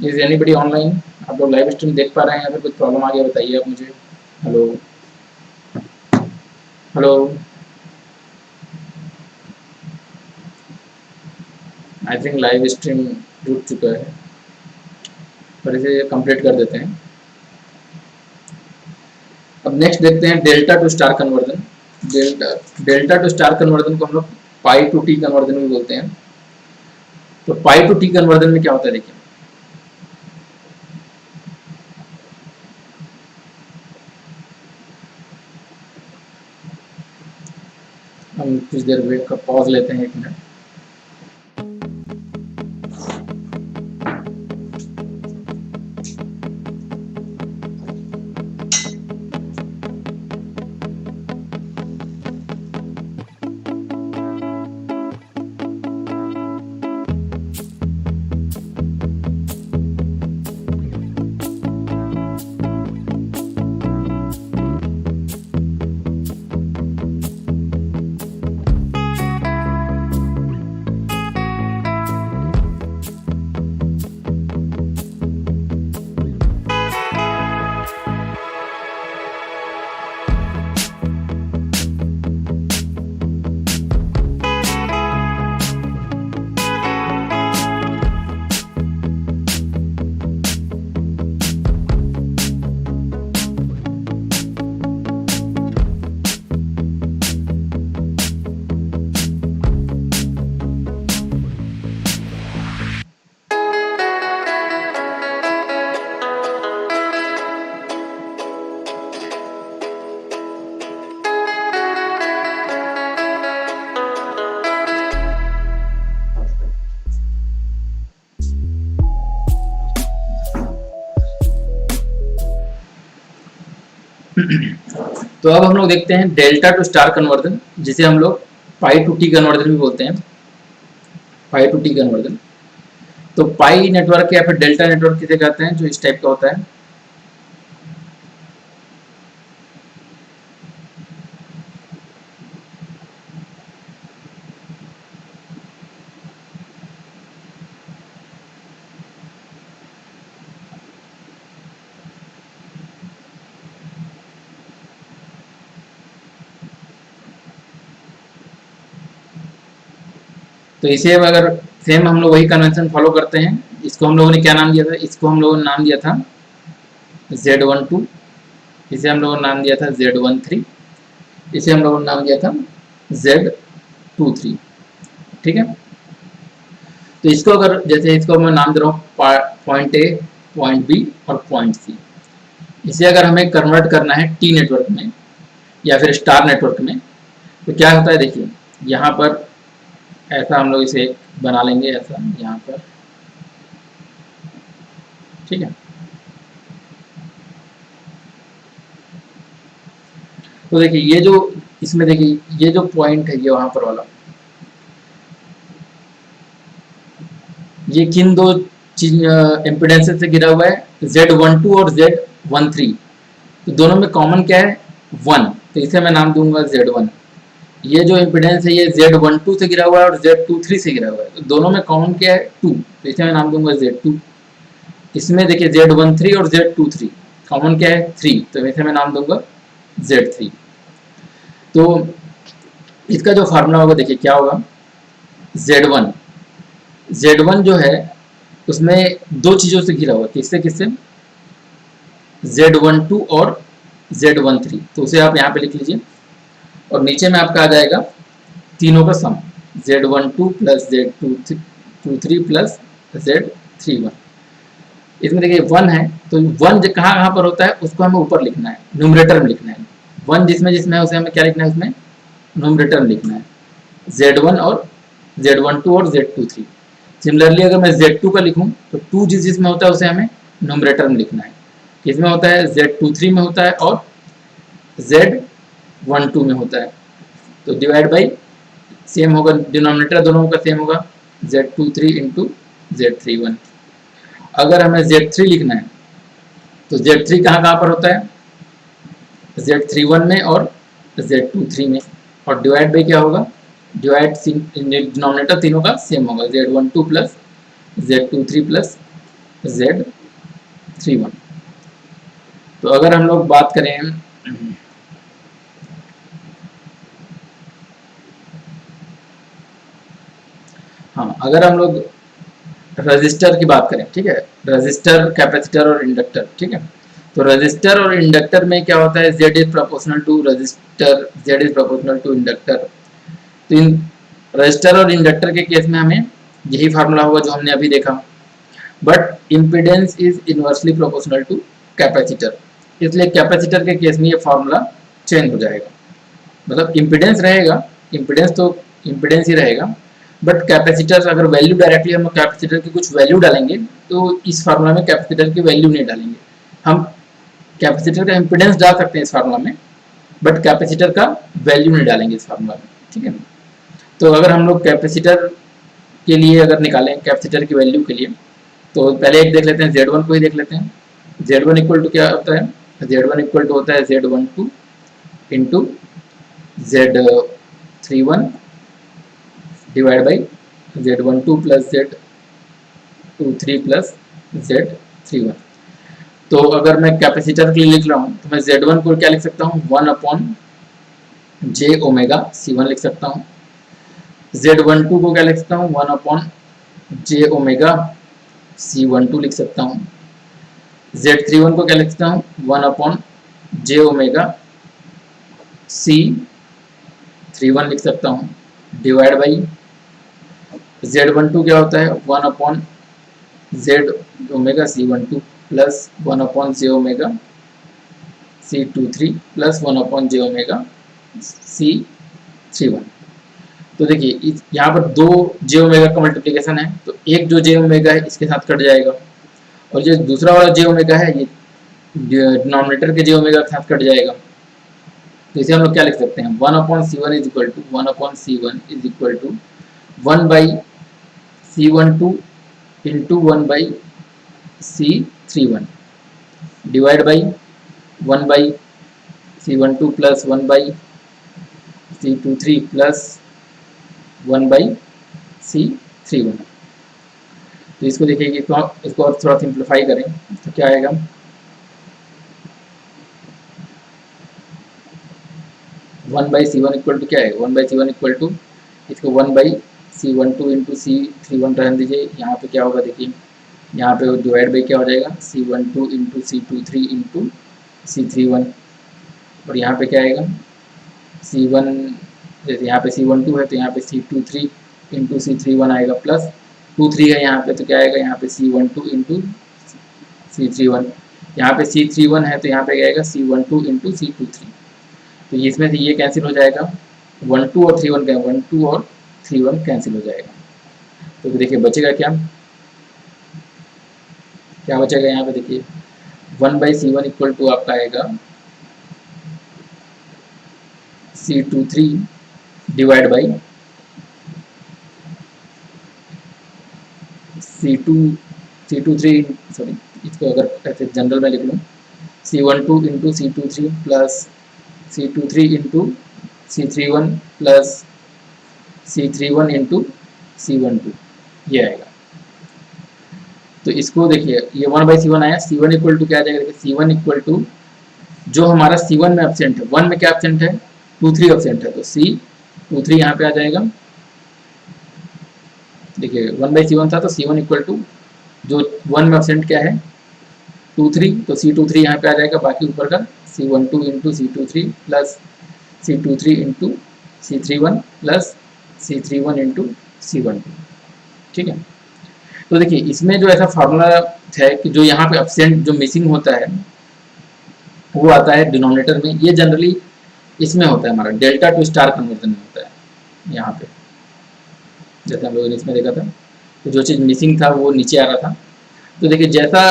Is anybody online? आप लोग लाइव स्ट्रीम देख पा रहे हैं? अगर कुछ प्रॉब्लम आ गया बताइए आप मुझे। Hello hello, I think live stream रुक चुका है, पर इसे कंप्लीट कर देते हैं। अब नेक्स्ट देखते हैं delta to star conversion. Delta to star conversion को हम लोग पाई टू टी कन्वर्जन भी बोलते हैं। तो पाई टू टी कन्वर्जन में क्या होता है देखिए, हम कुछ देर वेट का पॉज लेते हैं, 1 मिनट। तो अब हम लोग देखते हैं डेल्टा टू स्टार कन्वर्जन, जिसे हम लोग पाई टू टी कन्वर्जन भी बोलते हैं, पाई टू टी कन्वर्जन। तो पाई नेटवर्क या फिर डेल्टा नेटवर्क किसे कहते हैं, जो इस टाइप का होता है। तो इसे अगर सेम हम लोग वही कन्वेंशन फॉलो करते हैं, इसको हम लोगों ने क्या नाम दिया था, इसको हम लोगों ने नाम दिया था Z12, इसे हम लोगों ने नाम दिया था Z13, इसे हम लोगों ने नाम दिया था Z23। ठीक है, तो इसको अगर जैसे इसको मैं नाम दे रहा हूँ पॉइंट ए, पॉइंट बी और पॉइंट सी, इसे अगर हमें कन्वर्ट करना है टी नेटवर्क में या फिर स्टार नेटवर्क में, तो क्या होता है, देखिए यहाँ पर ऐसा हम लोग इसे बना लेंगे, ऐसा यहाँ पर, ठीक है। तो देखिए ये जो इसमें देखिए ये जो पॉइंट है ये वहां पर वाला, ये किन दो इम्पिडेंसेस से घिरा हुआ है, Z12 और Z13। तो दोनों में कॉमन क्या है, 1, तो इसे मैं नाम दूंगा Z1। ये जो इम्पिडेंस है ये Z12 से घिरा हुआ है और Z23 से घिरा हुआ है, तो दोनों में कॉमन क्या है, 2, तो इसे मैं नाम दूंगा Z2। इसमें देखिए Z13 और Z23 कॉमन क्या है, 3, तो इसे मैं नाम दूंगा Z3। तो इसका जो फार्मूला होगा देखिए क्या होगा, Z1 जो है उसमें दो चीजों से घिरा हुआ, किससे किससे, Z12 और Z13, तो उसे आप यहाँ पे लिख लीजिए। और नीचे में आपका आ जाएगा तीनों का सम, Z12 plus Z23 plus Z31। इसमें देखिए 1 है, तो 1 कहाँ कहाँ पर होता है उसको हमें ऊपर लिखना है, न्यूमरेटर में लिखना है। 1 जिसमें जिसमें है उसे हमें क्या लिखना है, उसमें न्यूमरेटर में लिखना है, Z1 और Z12 और Z23। सिमिलरली अगर मैं Z2 का लिखूं तो 2 जिसमें होता है उसे हमें न्यूमरेटर में लिखना है, किसमें होता है, Z23 में होता है और Z12 में होता है। तो डिवाइड बाई सेम होगा, डिनोमिनेटर दोनों का सेम होगा, Z23 इंटू Z31। अगर हमें Z3 लिखना है तो Z3 कहाँ कहाँ पर होता है, Z31 में और Z23 में, और डिवाइड बाई क्या होगा, डिवाइड डिनोमिनेटर तीनों का सेम होगा, Z12 plus Z23 plus Z31। तो अगर हम लोग बात करें, हाँ अगर हम लोग रजिस्टर की बात करें, ठीक है, रजिस्टर, कैपेसिटर और इंडक्टर, ठीक है। तो रजिस्टर और इंडक्टर में क्या होता है, Z is proportional to resistor, Z is proportional to inductor. तो इन रजिस्टर और इंडक्टर के केस में हमें यही फार्मूला होगा जो हमने अभी देखा, but impedance is inversely proportional to capacitor, इसलिए कैपेसिटर के केस में ये फार्मूला चेंज हो जाएगा। मतलब इम्पीडेंस रहेगा, इम्पीडेंस तो इम्पीडेंस ही रहेगा, बट कैपेसिटर अगर वैल्यू डायरेक्टली हम कैपेसिटर की कुछ वैल्यू डालेंगे तो इस फार्मूला में कैपेसिटर की वैल्यू नहीं डालेंगे, हम कैपेसिटर का इम्पीडेंस डाल सकते हैं इस फार्मूला में, बट कैपेसिटर का वैल्यू नहीं डालेंगे इस फार्मूला में, ठीक है। तो अगर हम लोग कैपेसिटर के लिए अगर निकालें कैपेसिटर की वैल्यू के लिए, तो पहले एक देख लेते हैं, Z1 को ही देख लेते हैं। Z1 इक्वल टू क्या होता है, Z1 इक्वल टू होता है Z12 into Z31 divide by Z12 plus Z23 plus Z31। तो अगर मैं कैपेसिटर के लिए लिख रहा हूँ तो मैं Z1 को क्या लिख सकता हूँ, 1/j ओमेगा C1 लिख सकता हूँ। Z12 को क्या लिख सकता हूँ, 1/j ओमेगा C12 लिख सकता हूँ। Z31 को क्या लिख सकता हूँ, 1/j ओमेगा C31 लिख सकता हूँ, डिवाइड बाई Z12 क्या होता है, 1/z omega C12 plus 1/j omega C23 plus 1/j omega C31। तो देखिए यहाँ पर दो j ओमेगा का मल्टीप्लिकेशन है, तो एक जो j ओमेगा है इसके साथ कट जाएगा, और जो दूसरा वाला j ओमेगा है ये डिनोमिनेटर के जे ओमेगा के साथ कट जाएगा। तो इसे हम लोग क्या लिख सकते हैं, 1/C1 is equal to 1/C1 is equal to 1/C12 into 1/C31 divide by 1/C12 plus 1/C23 plus 1/C31। तो इसको देखिए कि तो इसको और थोड़ा सिंप्लीफाई करें तो क्या आएगा, 1/C1 इक्वल टू क्या है, 1/C1 इक्वल टू इसको 1/C12 इंटू C31 रहने दीजिए। यहाँ पे क्या होगा देखिए, यहाँ पे डिवाइड बाई क्या हो जाएगा, C12 into C23 into C31। और यहाँ पे क्या आएगा, C1 जैसे यहाँ पे C12 है तो यहाँ पे C23 इंटू C31 आएगा, प्लस 23 है यहाँ पे तो क्या आएगा, यहाँ पे C12 इंटू C31। यहाँ पे C31 है तो यहाँ पे क्या आएगा, C12 इंटू C23। तो इसमें से ये कैंसिल हो जाएगा, 12 और 31 का 12 और 31 कैंसिल हो जाएगा। तो देखिए बचेगा क्या, क्या बचेगा यहाँ पे देखिए, 1/C1 इक्वल टू आपका आएगा C23 divide by C23 sorry इसको अगर ऐसे जनरल में लिख लूँ, C12 into C23 plus C23 into C31 plus C31 into C12 ये आएगा। तो इसको देखिए ये 1/C1 आया, C1 इक्वल टू क्या आ जाएगा, देखिए C1 इक्वल टू जो हमारा C1 में एब्सेंट है, 1 में क्या एब्सेंट है, 23 एब्सेंट है, तो C23 यहाँ पे आ जाएगा। देखिए 1/C1 था तो C1 इक्वल टू जो 1 में एब्सेंट क्या है 23, तो C23 यहाँ पे आ जाएगा, बाकी ऊपर का C12 into C23 plus C23 into C31 plus C31 into C12। ठीक है, तो देखिए इसमें जो ऐसा फार्मूला है कि जो यहाँ पे एब्सेंट जो मिसिंग होता है वो आता है डिनोमिनेटर में। ये जनरली इसमें होता है हमारा डेल्टा टू स्टार कन्वर्जन में होता है। यहाँ पे जैसे हम लोगों ने इसमें देखा था, तो जो चीज़ मिसिंग था वो नीचे आ रहा था। तो देखिए जैसा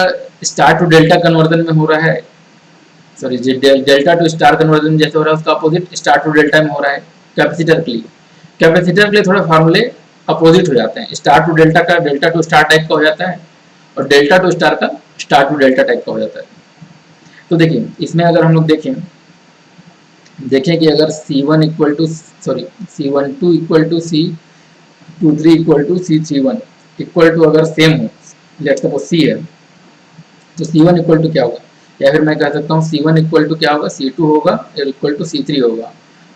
स्टार टू डेल्टा कन्वर्जन में हो रहा है, sorry delta to star conversion जैसे हो रहा है उसका अपोजिट स्टार टू डेल्टा में हो रहा है कैपेसिटर के लिए। कैपेसिटर के लिए थोड़ा फार्मूले अपोजिट हो जाते हैं, स्टार टू डेल्टा का डेल्टा टू स्टार टाइप का हो जाता है और डेल्टा टू स्टार का स्टार टू डेल्टा टाइप का हो जाता है। तो देखिए इसमें अगर हम लोग देखें कि अगर C1 equal to sorry C12 equal to C23 equal to C31 equal to अगर सेम हो, लेट्स सपोज C है, तो C1 इक्वल टू क्या होगा, या फिर मैं कह सकता हूँ C1 इक्वल टू क्या होगा, C2 होगा या इक्वल टू C3 होगा।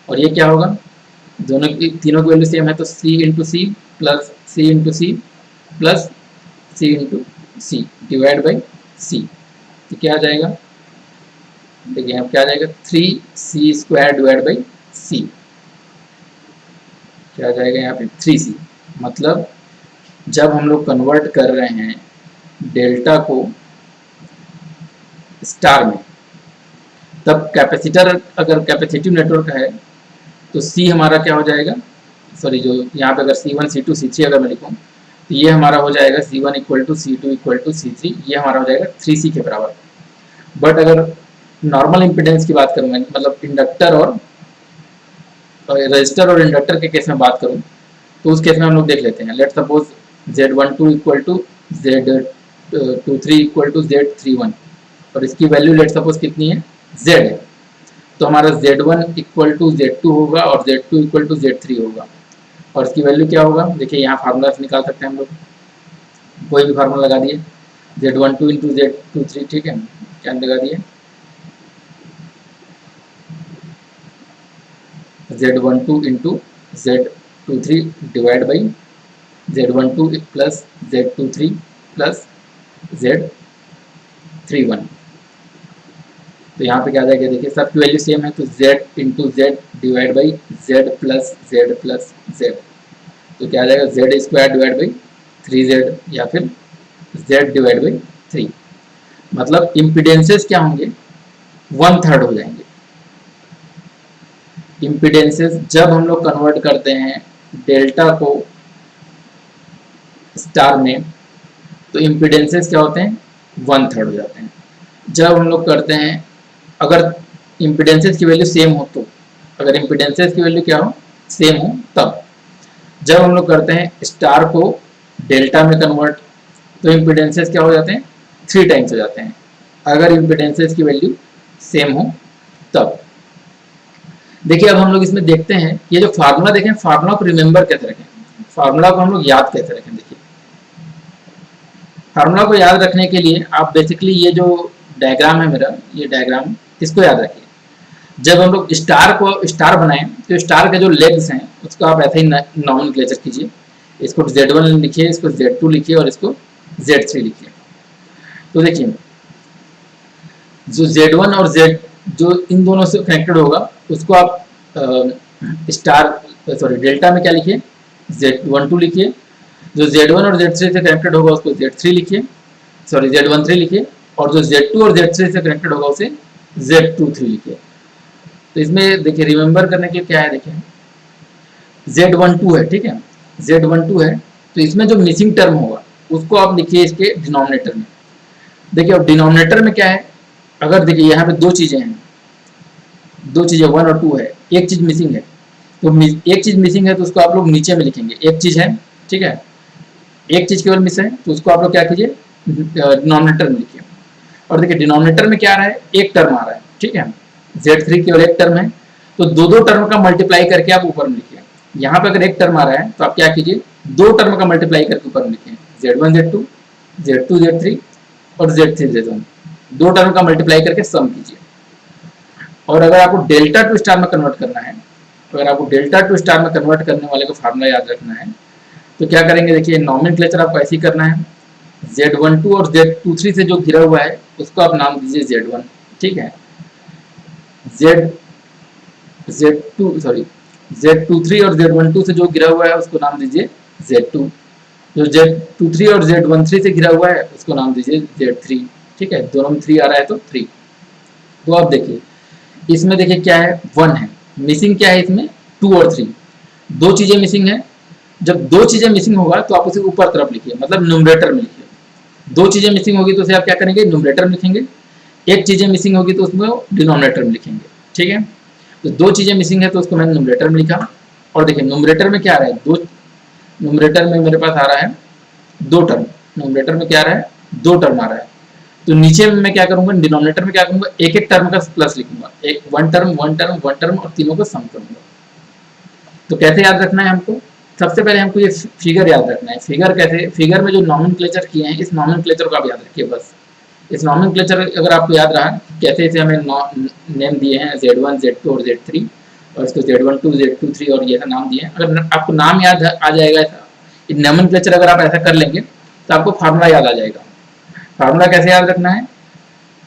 और ये क्या होगा, दोनों की तीनों की वैल्यू सेम है तो C into C plus C into C plus C into C divide by C। तो क्या आ जाएगा, देखिए अब क्या आ जाएगा 3C² डिवाइड बाई C। क्या आ जाएगा यहाँ पे 3C। मतलब जब हम लोग कन्वर्ट कर रहे हैं डेल्टा को स्टार में, तब कैपेसिटर अगर कैपेसिटिव नेटवर्क है तो C हमारा क्या हो जाएगा, सॉरी जो यहाँ पे अगर C1 C2 C3 अगर मैं लिखूँ तो ये हमारा हो जाएगा C1 equal to C2 equal to C3, ये हमारा हो जाएगा 3C के बराबर। बट अगर नॉर्मल इम्पिडेंस की बात करूँ मैं, मतलब इंडक्टर और रजिस्टर और इंडक्टर के केस में बात करूँ तो उस केस में हम लोग देख लेते हैं। Let suppose Z12 equal to Z23 equal to Z31 और इसकी वैल्यू लेट सपोज कितनी है, Z है, तो हमारा Z1 इक्वल टू Z2 होगा और Z2 इक्वल टू Z3 होगा। और इसकी वैल्यू क्या होगा, देखिए यहाँ फार्मूला से निकाल सकते हैं हम लोग, कोई भी फार्मूला लगा दिए, Z12 इंटू Z23, ठीक है, क्या लगा दिए Z12 into Z23 divide by Z12 plus Z23 plus Z31। तो यहाँ पे क्या आ जाएगा, देखिए सबकी वैल्यू सेम है तो Z into Z divide by Z plus Z। तो क्या आ जाएगा Z² डिवाइड बाई 3Z या फिर Z डिवाइड बाई 3। मतलब इम्पिडेंसेस क्या होंगे, 1/3 हो जाएंगे। इम्पिडेंसेस जब हम लोग कन्वर्ट करते हैं डेल्टा को स्टार में तो इम्पिडेंसेस क्या होते हैं, 1/3 हो जाते हैं। जब हम लोग करते हैं, अगर इम्पिडेंसेस की वैल्यू सेम हो तो, अगर इम्पिडेंसेस की वैल्यू क्या हो, सेम हो तब। जब हम लोग करते हैं स्टार को डेल्टा में कन्वर्ट, तो इम्पिडेंसेस क्या हो जाते हैं, 3 टाइम्स हो जाते हैं, अगर इम्पिडेंसेस की वैल्यू सेम हो तब। देखिए अब हम लोग इसमें देखते हैं, ये जो फार्मूला देखें, फार्मूला को रिमेंबर कैसे रखें, फार्मूला को हम लोग याद कैसे रखें। देखिए फार्मूला को याद रखने के लिए आप बेसिकली ये जो डायग्राम है मेरा, ये डायग्राम, इसको याद रखिए। जब हम लोग स्टार को स्टार बनाएं, तो स्टार के जो लेग्स हैं उसको आप ऐसे ही नॉमेनक्लेचर कीजिए। इसको Z1 लिखिए, इसको Z2 लिखिए और इसको Z3 लिखिए। तो देखिए जो Z1 और Z जो इन दोनों से कनेक्टेड होगा उसको आप डेल्टा में क्या लिखिए, Z12 लिखिए। जो Z1 और Z3 से कनेक्टेड होगा उसको Z13 लिखिए, Z13 लिखिए। और जो Z2 और Z3 से कनेक्टेड होगा उसे Z23 लिखिए। तो इसमें देखिए रिमेंबर करने के लिए क्या है, देखिए Z12 है, ठीक है, Z12 है, तो इसमें जो मिसिंग टर्म होगा उसको आप लिखिए इसके डिनोमिनेटर में। देखिए अब डिनोमिनेटर में क्या है, अगर देखिए यहाँ पे 2 चीजें हैं, 2 चीजें 1 और 2 है, एक चीज मिसिंग है, तो एक चीज मिसिंग है तो उसको आप लोग नीचे में लिखेंगे, एक चीज है, ठीक है, एक चीज केवल मिस है तो उसको आप लोग क्या कीजिए, डिनोमिनेटर में लिखिए। और देखिए डिनोमिनेटर में क्या आ रहा है, एक टर्म आ रहा है, ठीक है, Z3 केवल एक टर्म है, तो 2 टर्म का मल्टीप्लाई करके आप ऊपर में लिखिए। यहाँ पे अगर एक टर्म आ रहा है तो आप क्या कीजिए, 2 टर्म का मल्टीप्लाई करके ऊपर में लिखिए, Z1 Z2 Z2 Z3 और Z3 Z1, 2 टर्म का मल्टीप्लाई करके सम कीजिए। और अगर आपको डेल्टा टू स्टार में कन्वर्ट करना है, अगर आपको डेल्टा टू स्टार में कन्वर्ट करने वाले को फार्मूला याद रखना है, तो क्या करेंगे, देखिए नॉमेनक्लेचर आपको ऐसे ही करना है। Z12 और Z23 से जो घिरा हुआ है उसको आप नाम दीजिए Z1, ठीक है। Z23 और Z12 से जो घिरा हुआ है उसको नाम दीजिए Z2। जो Z23 और Z13 से घिरा हुआ है उसको नाम दीजिए Z3, ठीक है, दोनों में 3 आ रहा है तो 3। तो आप देखिए इसमें देखिए क्या है, 1 है, मिसिंग क्या है इसमें, 2 और 3, 2 चीजें मिसिंग है। जब 2 चीजें मिसिंग होगा तो आप उसे ऊपर तरफ लिखिए, मतलब न्यूमरेटर में लिखिए। 2 चीजें मिसिंग होगी तो उसे आप क्या करेंगे, न्यूमरेटर में लिखेंगे। एक चीजें मिसिंग होगी तो उसमें डिनोमिनेटर में लिखेंगे, ठीक है। तो 2 चीजें मिसिंग है तो उसको मैंने न्यूमरेटर में लिखा। और देखिए न्यूमरेटर में क्या आ रहा है, 2, न्यूमरेटर में मेरे पास आ रहा है 2 टर्म, न्यूमरेटर में क्या आ रहा है, 2 टर्म आ रहा है। तो नीचे में मैं क्या करूंगा, डिनोमिनेटर में क्या करूंगा, एक एक टर्म का प्लस लिखूंगा, एक 1 टर्म 1 टर्म 1 टर्म और तीनों को सम करूंगा। तो कैसे याद रखना है हमको, सबसे पहले हमको ये फिगर याद रखना है। फिगर कैसे, फिगर में जो नॉमेनक्लेचर किए हैं इस नॉमेनक्लेचर को आप याद रखिए बस। इस नॉमेनक्लेचर अगर आपको याद रहा कैसे इसे हमें नेम दिए हैं, Z1 Z2 और Z3, और इसको Z12 Z23 और ये नाम दिए हैं। अगर आपको नाम याद आ जाएगा ऐसा, नॉमेनक्लेचर अगर आप ऐसा कर लेंगे तो आपको फार्मूला याद आ जाएगा। फार्मूला कैसे याद रखना है,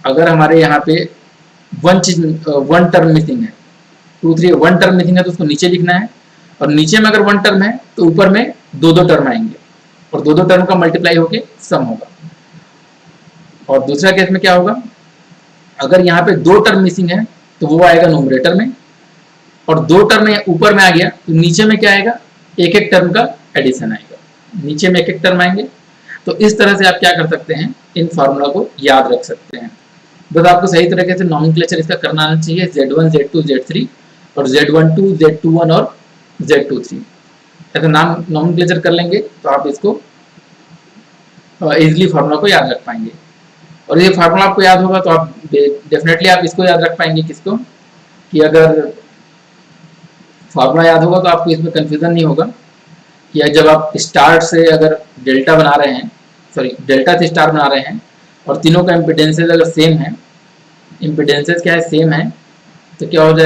अगर हमारे यहाँ पे 1 टर्म मिसिंग है, 2 3 1 टर्म मिसिंग है तो उसको नीचे लिखना है। और नीचे में अगर 1 टर्म है तो ऊपर में 2 टर्म आएंगे और 2 टर्म का मल्टीप्लाई होके सम होगा। और दूसरा केस में क्या होगा, अगर यहाँ पे 2 टर्म मिसिंग है तो वो आएगा न्यूमरेटर में, और 2 टर्म ऊपर में आ गया तो नीचे में क्या आएगा, एक एक टर्म का एडिशन आएगा, नीचे में एक एक टर्म आएंगे। तो इस तरह से आप क्या कर सकते हैं, इन फार्मूला को याद रख सकते हैं। बस आपको सही तरीके से नॉमेनक्लेचर इसका करना आना चाहिए, Z1 Z2 Z3 और Z12 Z21 और Z23, ऐसा नाम नॉमेनक्लेचर कर लेंगे तो आप इसको इजीली फार्मूला को याद रख पाएंगे। और ये फार्मूला आपको याद होगा तो आप डेफिनेटली आप इसको याद रख पाएंगे, किसको, कि अगर फार्मूला याद होगा तो आपको इसमें कंफ्यूजन नहीं होगा कि जब आप स्टार से अगर डेल्टा बना रहे हैं, डेल्टा से स्टार बना रहे हैं और तीनों का इम्पिडेंसेस अगर सेम है, इम्पिडेंसेस क्या है, सेम है, तो क्या हो जाएगा,